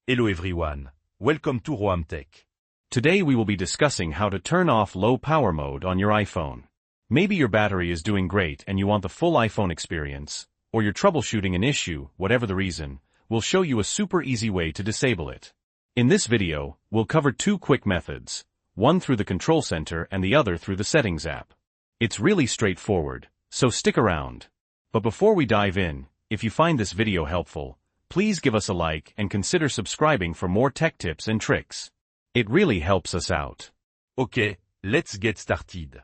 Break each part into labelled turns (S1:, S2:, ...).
S1: Hello everyone, welcome to Roam Tech.
S2: Today we will be discussing how to turn off low power mode on your iPhone. Maybe your battery is doing great and you want the full iPhone experience, or you're troubleshooting an issue, whatever the reason, we'll show you a super easy way to disable it. In this video, we'll cover two quick methods, one through the control center and the other through the settings app. It's really straightforward, so stick around. But before we dive in, if you find this video helpful, please give us a like and consider subscribing for more tech tips and tricks. It really helps us out.
S1: Okay, let's get started.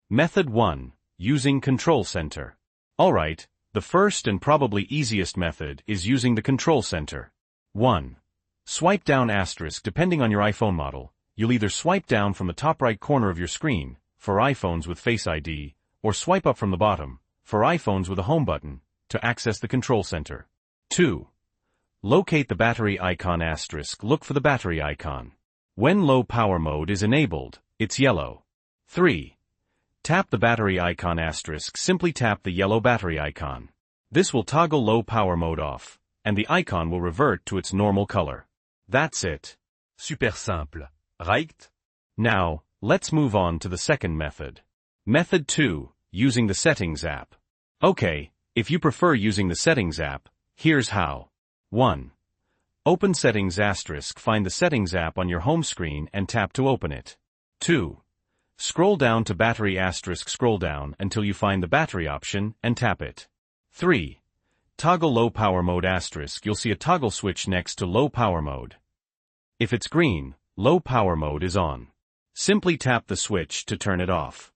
S2: Method 1. Using Control Center. Alright, the first and probably easiest method is using the Control Center. 1. Swipe down asterisk. Depending on your iPhone model, you'll either swipe down from the top right corner of your screen, for iPhones with Face ID, or swipe up from the bottom, for iPhones with a home button, to access the Control Center. 2. Locate the battery icon asterisk. Look for the battery icon. When low power mode is enabled, it's yellow. 3. Tap the battery icon asterisk. Simply tap the yellow battery icon. This will toggle low power mode off, and the icon will revert to its normal color. That's it.
S1: Super simple, right?
S2: Now, let's move on to the second method. Method 2. Using the settings app. Okay, if you prefer using the settings app, here's how. 1. Open settings asterisk. Find the settings app on your home screen and tap to open it. 2. Scroll down to battery asterisk. Scroll down until you find the battery option and tap it. 3. Toggle low power mode asterisk. You'll see a toggle switch next to low power mode. If it's green, low power mode is on. Simply tap the switch to turn it off.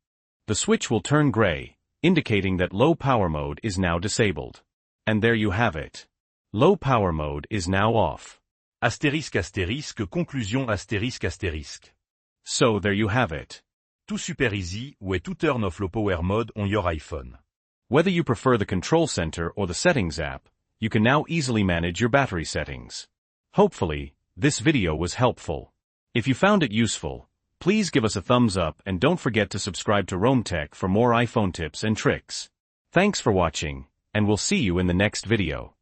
S2: The switch will turn gray, indicating that low power mode is now disabled. And there you have it. Low power mode is now off.
S1: Astérisque astérisque conclusion astérisque astérisque.
S2: So there you have it.
S1: Tout super easy way to turn off low power mode on your iPhone.
S2: Whether you prefer the control center or the settings app, you can now easily manage your battery settings. Hopefully, this video was helpful. If you found it useful, please give us a thumbs up and don't forget to subscribe to Roam Tech for more iPhone tips and tricks. Thanks for watching, and we'll see you in the next video.